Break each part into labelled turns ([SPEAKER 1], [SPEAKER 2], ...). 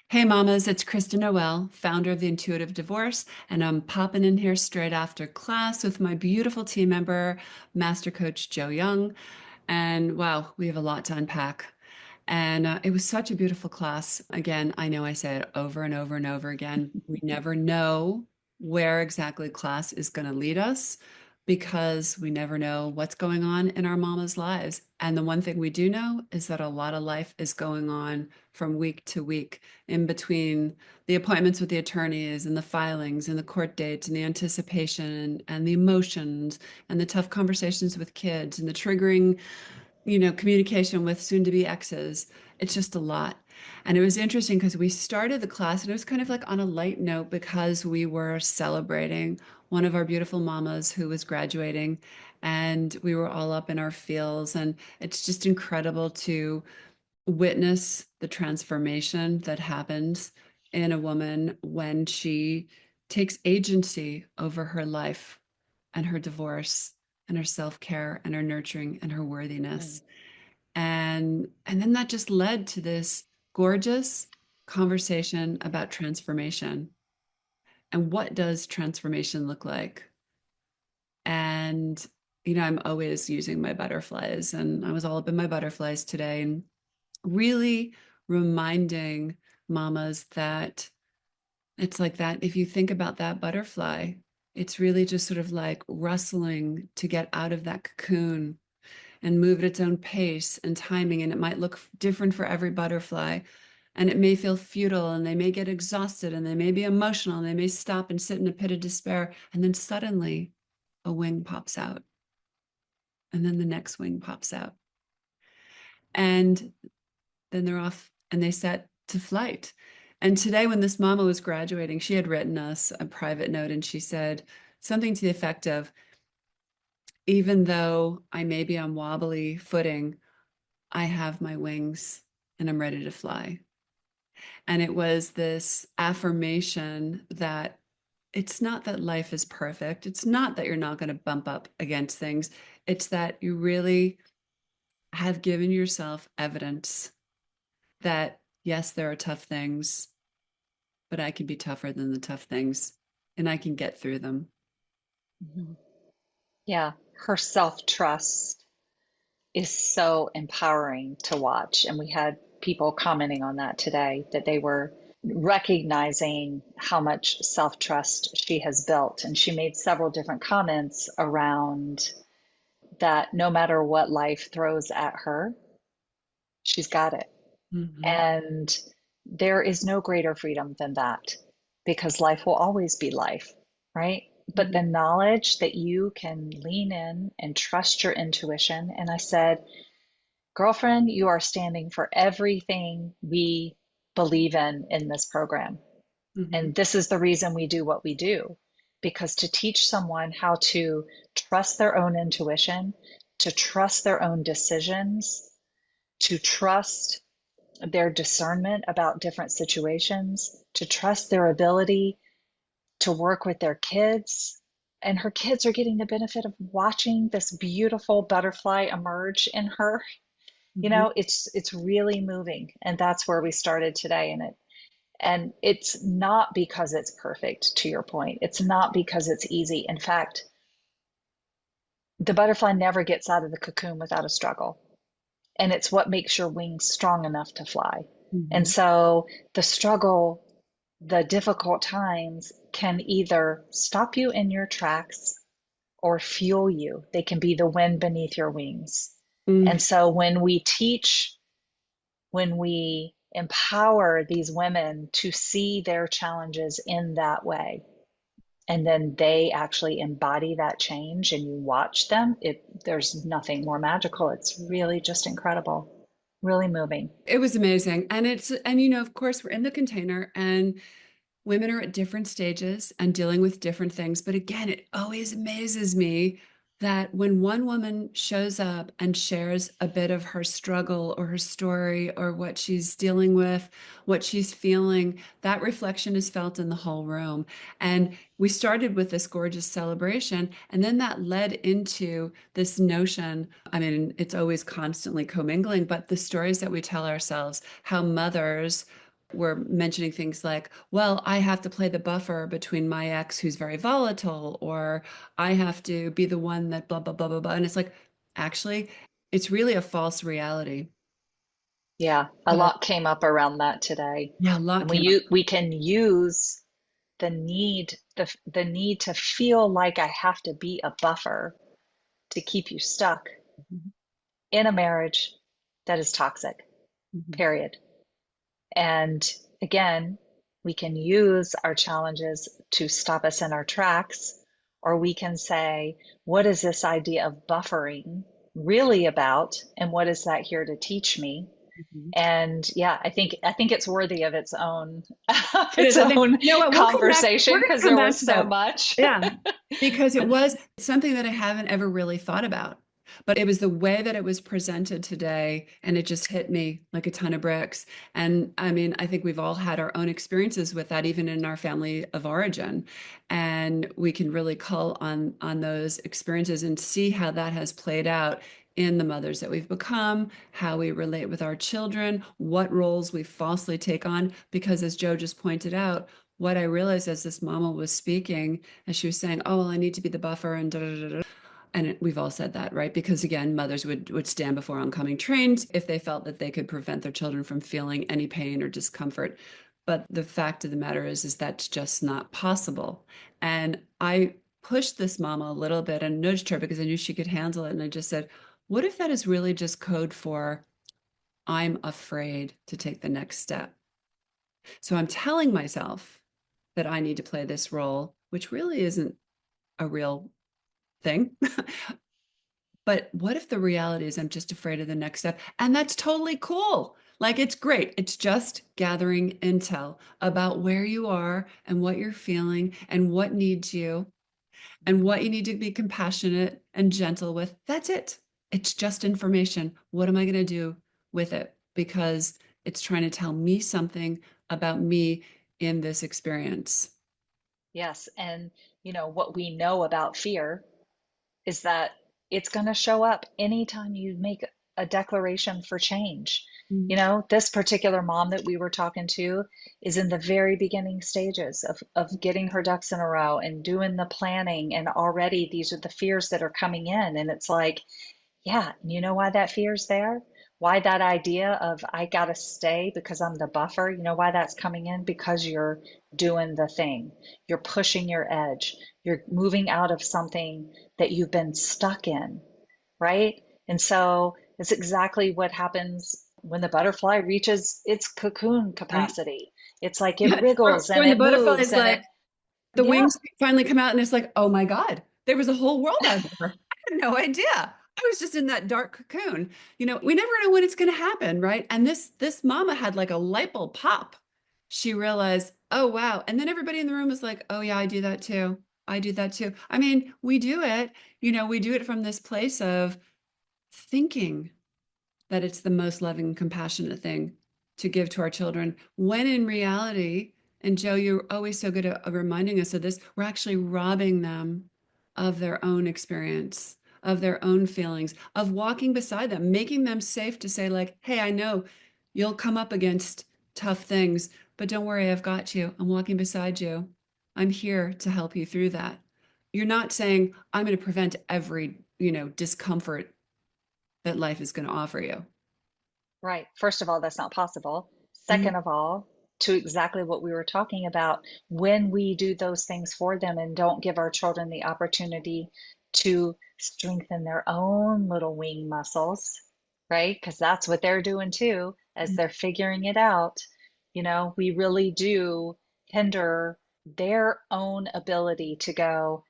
[SPEAKER 1] Hey mamas, it's Kristen Noel, founder of the Intuitive Divorce, and I'm popping in here straight after class with my beautiful team member, Master Coach Joe Young. And wow, we have a lot to unpack. And it was such a beautiful class. Again, I know I say it over and over and over again. We never know where exactly class is going to lead us because we never know what's going on in our mama's lives. And the one thing we do know is that a lot of life is going on from week to week in between the appointments with the attorneys and the filings and the court dates and the anticipation and the emotions and the tough conversations with kids and the triggering communication with soon to be exes. It's just a lot. And it was interesting because we started the class and it was kind of like on a light note because we were celebrating one of our beautiful mamas who was graduating and we were all up in our feels. And it's just incredible to witness the transformation that happens in a woman when she takes agency over her life and her divorce and her self-care and her nurturing and her
[SPEAKER 2] Mm.
[SPEAKER 1] worthiness. And then that just led to this gorgeous conversation about transformation and what does transformation look like. And I'm always using my butterflies, and I was all up in my butterflies today and really reminding mamas that it's like that. If you think about that butterfly, it's really just sort of like rustling to get out of that cocoon and move at its own pace and timing. And it might look different for every butterfly. And it may feel futile and they may get exhausted and they may be emotional and they may stop and sit in a pit of despair. And then suddenly a wing pops out. And then the next wing pops out. And then they're off and they set to flight. And today, when this mama was graduating, she had written us a private note and she said something to the effect of, even though I may be on wobbly footing, I have my wings and I'm ready to fly. And it was this affirmation that it's not that life is perfect. It's not that you're not going to bump up against things. It's that you really have given yourself evidence that, yes, there are tough things, but I can be tougher than the tough things and I can get through them.
[SPEAKER 2] Mhm. Yeah, her self-trust is so empowering to watch. And we had people commenting on that today, that they were recognizing how much self-trust she has built. And she made several different comments around that no matter what life throws at her, she's got it.
[SPEAKER 1] Mhm.
[SPEAKER 2] And there is no greater freedom than that because life will always be life, right? But the
[SPEAKER 1] Mhm.
[SPEAKER 2] knowledge that you can lean in and trust your intuition. And I said, girlfriend, you are standing for everything we believe in this program.
[SPEAKER 1] Mhm.
[SPEAKER 2] And this is the reason we do what we do. Because to teach someone how to trust their own intuition, to trust their own decisions, to trust their discernment about different situations, to trust their ability to work with their kids. And her kids are getting the benefit of watching this beautiful butterfly emerge in her.
[SPEAKER 1] Mhm.
[SPEAKER 2] It's really moving. And that's where we started today. And it's not because it's perfect, to your point. It's not because it's easy. In fact, the butterfly never gets out of the cocoon without a struggle. And it's what makes your wings strong enough to fly. And
[SPEAKER 1] Mhm.
[SPEAKER 2] so the struggle, the difficult times can either stop you in your tracks or fuel you. They can be the wind beneath your wings.
[SPEAKER 1] Mm.
[SPEAKER 2] And so when we teach, when we empower these women to see their challenges in that way, and then they actually embody that change and you watch them, there's nothing more magical. It's really just incredible, really moving.
[SPEAKER 1] It was amazing. And of course, we're in the container and women are at different stages and dealing with different things. But again, it always amazes me that when one woman shows up and shares a bit of her struggle or her story or what she's dealing with, what she's feeling, that reflection is felt in the whole room. And we started with this gorgeous celebration, and then that led into this notion. I mean, it's always constantly commingling, but the stories that we tell ourselves, how mothers We're mentioning things like, well, I have to play the buffer between my ex who's very volatile, or I have to be the one that blah, blah, blah, blah, blah. And it's like, actually, it's really a false reality.
[SPEAKER 2] Yeah, a
[SPEAKER 1] But
[SPEAKER 2] lot came up around that today.
[SPEAKER 1] yeah, a lot
[SPEAKER 2] And
[SPEAKER 1] came up.
[SPEAKER 2] we can use the need to feel like I have to be a buffer to keep you stuck
[SPEAKER 1] Mhm,
[SPEAKER 2] in a marriage that is toxic,
[SPEAKER 1] mhm,
[SPEAKER 2] period. And again, we can use our challenges to stop us in our tracks, or we can say, what is this idea of buffering really about? And what is that here to teach me?
[SPEAKER 1] mhm.
[SPEAKER 2] And yeah, I think it's worthy of its own of
[SPEAKER 1] It
[SPEAKER 2] its
[SPEAKER 1] is. I think,
[SPEAKER 2] own
[SPEAKER 1] you know what, we'll come back. We're
[SPEAKER 2] conversation
[SPEAKER 1] going to
[SPEAKER 2] because
[SPEAKER 1] come
[SPEAKER 2] there
[SPEAKER 1] back
[SPEAKER 2] was
[SPEAKER 1] to
[SPEAKER 2] so
[SPEAKER 1] that.
[SPEAKER 2] much.
[SPEAKER 1] Yeah, because it was something that I haven't ever really thought about. But it was the way that it was presented today, and it just hit me like a ton of bricks. And I mean, I think we've all had our own experiences with that, even in our family of origin. And we can really call on those experiences and see how that has played out in the mothers that we've become, how we relate with our children, what roles we falsely take on. Because as Joe just pointed out, what I realized as this mama was speaking, as she was saying, "Oh, well, I need to be the buffer," and da da da da. And we've all said that, right? Because again, mothers would stand before oncoming trains if they felt that they could prevent their children from feeling any pain or discomfort. But the fact of the matter is that's just not possible. And I pushed this mama a little bit and nudged her because I knew she could handle it. And I just said, "What if that is really just code for I'm afraid to take the next step?" So I'm telling myself that I need to play this role, which really isn't a real thing. But what if the reality is I'm just afraid of the next step? And that's totally cool. Like it's great. It's just gathering intel about where you are and what you're feeling and what needs you and what you need to be compassionate and gentle with. That's it. It's just information. What am I going to do with it? Because it's trying to tell me something about me in this experience.
[SPEAKER 2] Yes, and you know what we know about fear is that it's going to show up anytime you make a declaration for change. You
[SPEAKER 1] Mhm.
[SPEAKER 2] know, this particular mom that we were talking to is in the very beginning stages of getting her ducks in a row and doing the planning. And already these are the fears that are coming in. And it's like, yeah, you know why that fear's there? Why that idea of I gotta stay because I'm the buffer? You know why that's coming in? Because you're doing the thing. You're pushing your edge. You're moving out of something that you've been stuck in, right? And so it's exactly what happens when the butterfly reaches its cocoon
[SPEAKER 1] Right?
[SPEAKER 2] capacity. It's like it
[SPEAKER 1] Yeah.
[SPEAKER 2] wriggles and
[SPEAKER 1] When the
[SPEAKER 2] it
[SPEAKER 1] butterfly
[SPEAKER 2] moves
[SPEAKER 1] is
[SPEAKER 2] and it,
[SPEAKER 1] like, the
[SPEAKER 2] yeah,
[SPEAKER 1] wings finally come out and it's like, oh my God, there was a whole world out there. I had no idea. I was just in that dark cocoon. We never know when it's going to happen, right? And this mama had like a light bulb pop. She realized, oh wow. And then everybody in the room was like, oh yeah, I do that too. I do that too. I mean, we do it, we do it from this place of thinking that it's the most loving, compassionate thing to give to our children. When in reality, and Joe, you're always so good at reminding us of this, we're actually robbing them of their own experience, of their own feelings, of walking beside them, making them safe to say, like, hey, I know you'll come up against tough things, but don't worry, I've got you. I'm walking beside you. I'm here to help you through that. You're not saying, I'm going to prevent every, discomfort that life is going to offer you.
[SPEAKER 2] right. First of all, that's not possible.
[SPEAKER 1] Mhm.
[SPEAKER 2] Second of all, to exactly what we were talking about, when we do those things for them and don't give our children the opportunity to strengthen their own little wing muscles, right? Because that's what they're doing too, as they're figuring it out. You know, we really do hinder their own ability to go,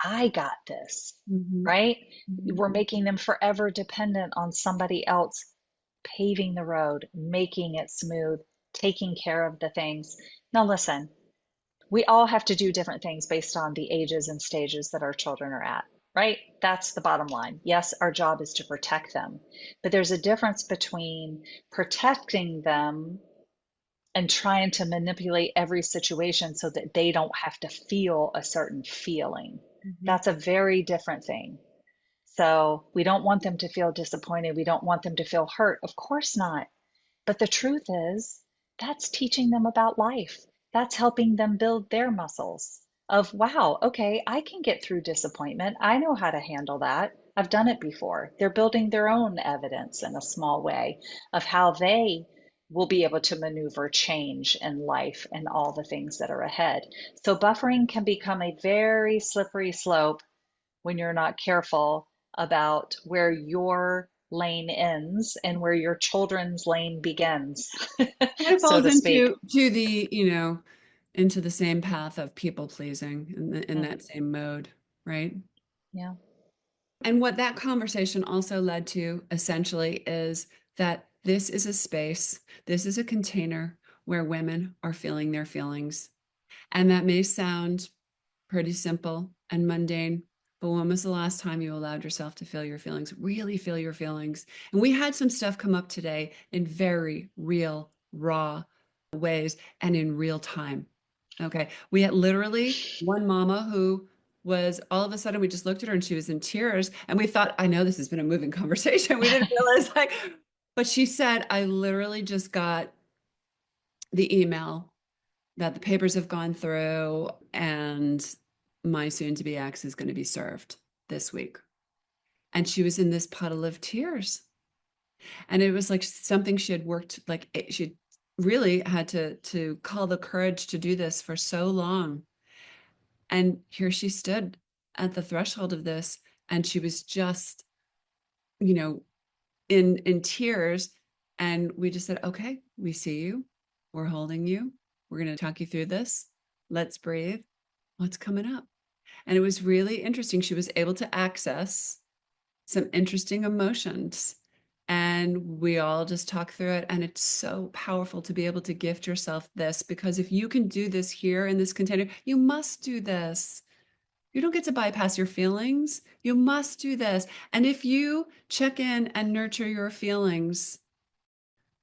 [SPEAKER 2] I got this,
[SPEAKER 1] Mhm,
[SPEAKER 2] right?
[SPEAKER 1] mhm,
[SPEAKER 2] We're making them forever dependent on somebody else paving the road, making it smooth, taking care of the things. Now, listen, we all have to do different things based on the ages and stages that our children are at, right? That's the bottom line. Yes, our job is to protect them, but there's a difference between protecting them and trying to manipulate every situation so that they don't have to feel a certain feeling.
[SPEAKER 1] mhm.
[SPEAKER 2] That's a very different thing. So we don't want them to feel disappointed. We don't want them to feel hurt. Of course not. But the truth is, that's teaching them about life. That's helping them build their muscles of, wow, okay, I can get through disappointment. I know how to handle that. I've done it before. They're building their own evidence in a small way of how they will be able to maneuver change in life and all the things that are ahead. So, buffering can become a very slippery slope when you're not careful about where your lane ends and where your children's lane begins,
[SPEAKER 1] It
[SPEAKER 2] so
[SPEAKER 1] falls
[SPEAKER 2] to speak.
[SPEAKER 1] into the, into the same path of people pleasing in
[SPEAKER 2] Mm,
[SPEAKER 1] that same mode, right?
[SPEAKER 2] yeah.
[SPEAKER 1] And what that conversation also led to essentially is that this is a space, this is a container where women are feeling their feelings. And that may sound pretty simple and mundane, but when was the last time you allowed yourself to feel your feelings, really feel your feelings? And we had some stuff come up today in very real, raw ways and in real time. Okay. We had literally one mama who was all of a sudden we just looked at her and she was in tears. And we thought, I know this has been a moving conversation. We didn't realize but she said, I literally just got the email that the papers have gone through and my soon to be ex is going to be served this week. And she was in this puddle of tears. And it was like something she had worked like she really had to call the courage to do this for so long. And here she stood at the threshold of this and she was just, you know, in tears and we just said, "Okay, we see you. We're holding you. We're going to talk you through this. Let's breathe. What's coming up?" And it was really interesting. She was able to access some interesting emotions. And we all just talk through it. And it's so powerful to be able to gift yourself this because if you can do this here in this container, you must do this. You don't get to bypass your feelings. You must do this. And if you check in and nurture your feelings,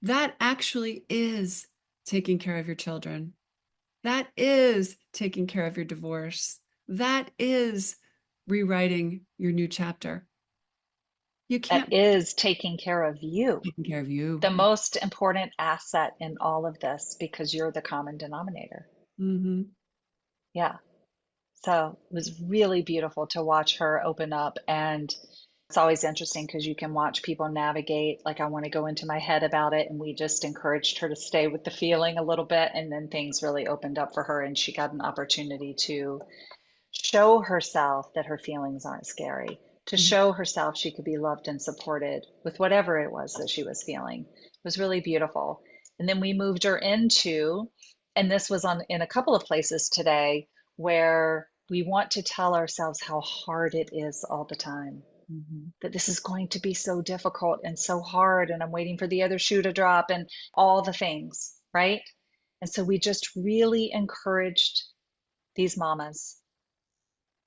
[SPEAKER 1] that actually is taking care of your children. That is taking care of your divorce. That is rewriting your new chapter. You
[SPEAKER 2] That
[SPEAKER 1] can't
[SPEAKER 2] is taking care of you,
[SPEAKER 1] taking care of you.
[SPEAKER 2] the most important asset in all of this, because you're the common denominator.
[SPEAKER 1] Mm-hmm.
[SPEAKER 2] Yeah. So it was really beautiful to watch her open up. And it's always interesting because you can watch people navigate, like, I want to go into my head about it. And we just encouraged her to stay with the feeling a little bit. And then things really opened up for her, and she got an opportunity to show herself that her feelings aren't scary, to
[SPEAKER 1] Mm-hmm.
[SPEAKER 2] show herself she could be loved and supported with whatever it was that she was feeling. It was really beautiful. And then we moved her into, and this was on in a couple of places today, where we want to tell ourselves how hard it is all the time.
[SPEAKER 1] Mm-hmm.
[SPEAKER 2] That this is going to be so difficult and so hard, and I'm waiting for the other shoe to drop, and all the things, right? And so we just really encouraged these mamas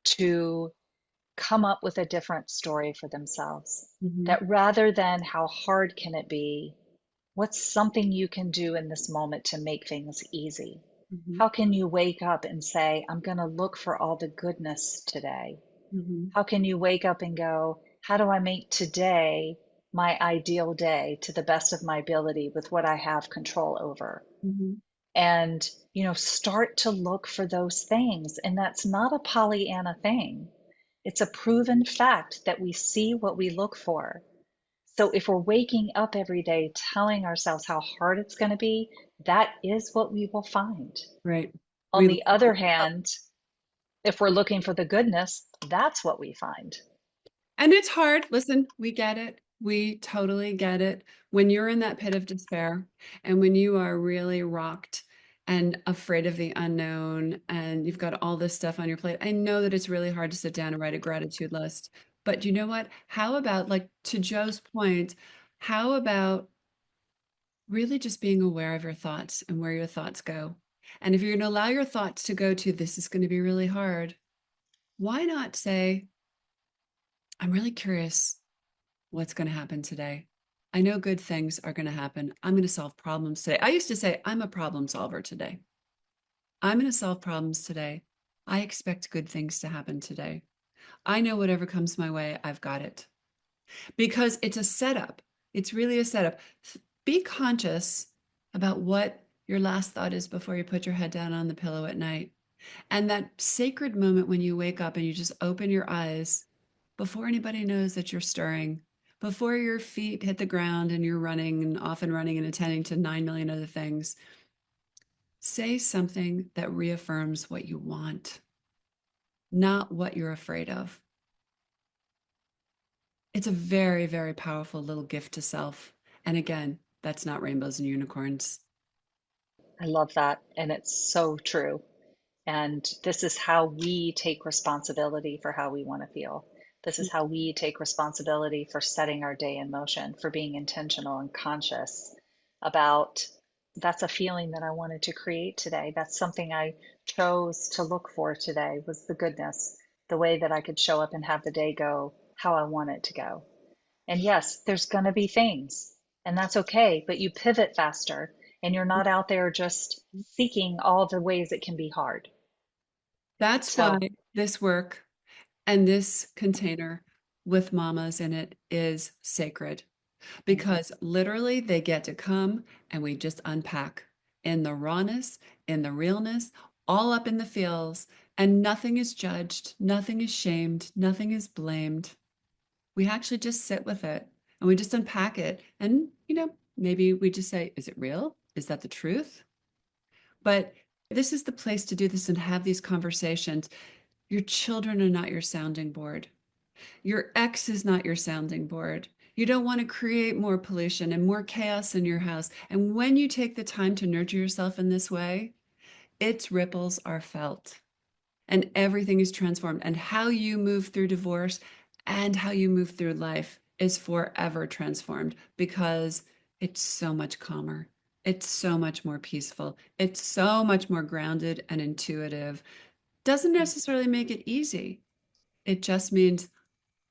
[SPEAKER 2] to come up with a different story for themselves.
[SPEAKER 1] Mm-hmm.
[SPEAKER 2] That rather than how hard can it be, what's something you can do in this moment to make things easy?
[SPEAKER 1] Mm-hmm.
[SPEAKER 2] How can you wake up and say, I'm going to look for all the goodness today?
[SPEAKER 1] Mm-hmm.
[SPEAKER 2] How can you wake up and go, how do I make today my ideal day to the best of my ability with what I have control over?
[SPEAKER 1] Mm-hmm.
[SPEAKER 2] And, start to look for those things. And that's not a Pollyanna thing. It's a proven fact that we see what we look for. So if we're waking up every day telling ourselves how hard it's going to be, that is what we will find.
[SPEAKER 1] Right.
[SPEAKER 2] On
[SPEAKER 1] We
[SPEAKER 2] the other hand, if we're looking for the goodness, that's what we find.
[SPEAKER 1] And it's hard. Listen, we get it. We totally get it. When you're in that pit of despair and when you are really rocked and afraid of the unknown and you've got all this stuff on your plate, I know that it's really hard to sit down and write a gratitude list. But you know what? How about, like to Joe's point, how about really just being aware of your thoughts and where your thoughts go? And if you're going to allow your thoughts to go to, this is going to be really hard, why not say, I'm really curious what's going to happen today. I know good things are going to happen. I'm going to solve problems today. I used to say, I'm a problem solver today. I'm going to solve problems today. I expect good things to happen today. I know whatever comes my way, I've got it. Because it's a setup. It's really a setup. Be conscious about what your last thought is before you put your head down on the pillow at night. And that sacred moment when you wake up and you just open your eyes before anybody knows that you're stirring, before your feet hit the ground and you're running and off and running and attending to 9 million other things, say something that reaffirms what you want, not what you're afraid of. It's a very, very powerful little gift to self. And again, that's not rainbows and unicorns.
[SPEAKER 2] I love that. And it's so true. And this is how we take responsibility for how we want to feel. This is how we take responsibility for setting our day in motion, for being intentional and conscious about that's a feeling that I wanted to create today. That's something I chose to look for today was the goodness, the way that I could show up and have the day go how I want it to go. And yes, there's going to be things, and that's okay, but you pivot faster and you're not out there just seeking all the ways it can be hard.
[SPEAKER 1] That's why
[SPEAKER 2] So,
[SPEAKER 1] this work and this container with mamas in it is sacred
[SPEAKER 2] mhm,
[SPEAKER 1] because literally they get to come and we just unpack in the rawness, in the realness, all up in the feels, and nothing is judged, nothing is shamed, nothing is blamed. We actually just sit with it and we just unpack it. And, maybe we just say, is it real? Is that the truth? But this is the place to do this and have these conversations. Your children are not your sounding board. Your ex is not your sounding board. You don't want to create more pollution and more chaos in your house. And when you take the time to nurture yourself in this way, its ripples are felt and everything is transformed. And how you move through divorce and how you move through life is forever transformed because it's so much calmer. It's so much more peaceful. It's so much more grounded and intuitive. Doesn't necessarily make it easy. It just means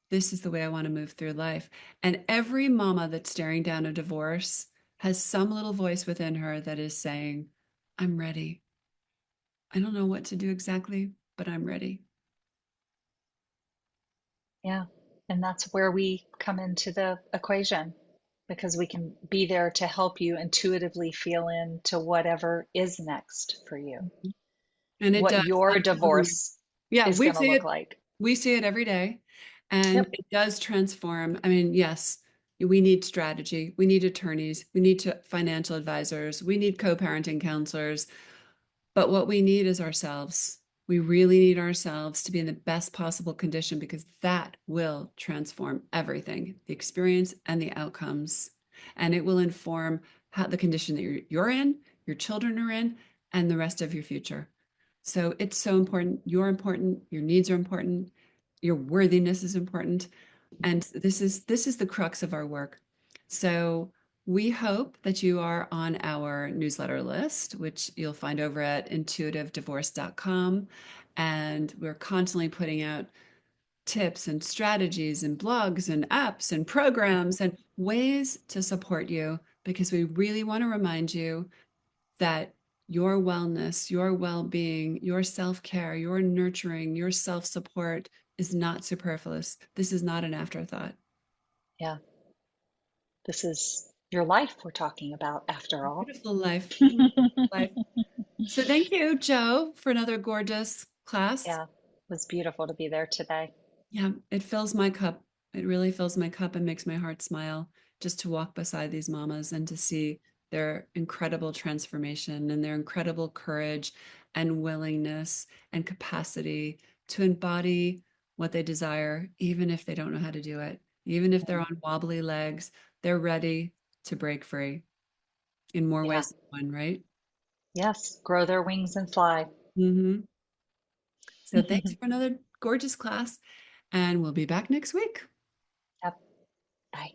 [SPEAKER 1] this is the way I want to move through life. And every mama that's staring down a divorce has some little voice within her that is saying, I'm ready. I don't know what to do exactly, but I'm ready.
[SPEAKER 2] yeah. And that's where we come into the equation because we can be there to help you intuitively feel into whatever is next for you,
[SPEAKER 1] And it
[SPEAKER 2] what
[SPEAKER 1] does.
[SPEAKER 2] your
[SPEAKER 1] I'm telling you.
[SPEAKER 2] divorce
[SPEAKER 1] Yeah,
[SPEAKER 2] is going to look like.
[SPEAKER 1] we see it every day. And
[SPEAKER 2] Yep.
[SPEAKER 1] it does transform. I mean, yes, we need strategy. We need attorneys. We need financial advisors. We need co-parenting counselors. But what we need is ourselves. We really need ourselves to be in the best possible condition because that will transform everything, the experience and the outcomes. And it will inform how the condition that you're in, your children are in, and the rest of your future. So it's so important. You're important. Your needs are important. Your worthiness is important. And this is the crux of our work. So we hope that you are on our newsletter list, which you'll find over at intuitivedivorce.com. And we're constantly putting out tips and strategies and blogs and apps and programs and ways to support you because we really want to remind you that your wellness, your well being, your self care, your nurturing, your self support is not superfluous. This is not an afterthought.
[SPEAKER 2] Yeah. This is your life we're talking about after all.
[SPEAKER 1] Beautiful life. Life. So thank you, Joe, for another gorgeous class.
[SPEAKER 2] Yeah. It was beautiful to be there today.
[SPEAKER 1] Yeah, it fills my cup. It really fills my cup and makes my heart smile just to walk beside these mamas and to see their incredible transformation and their incredible courage and willingness and capacity to embody what they desire, even if they don't know how to do it. Even if they're
[SPEAKER 2] Mm.
[SPEAKER 1] on wobbly legs, they're ready to break free in more
[SPEAKER 2] Yeah.
[SPEAKER 1] ways than one, right?
[SPEAKER 2] Yes. Grow their wings and fly.
[SPEAKER 1] Hmm. So thanks for another gorgeous class, and we'll be back next week.
[SPEAKER 2] Yep. Bye.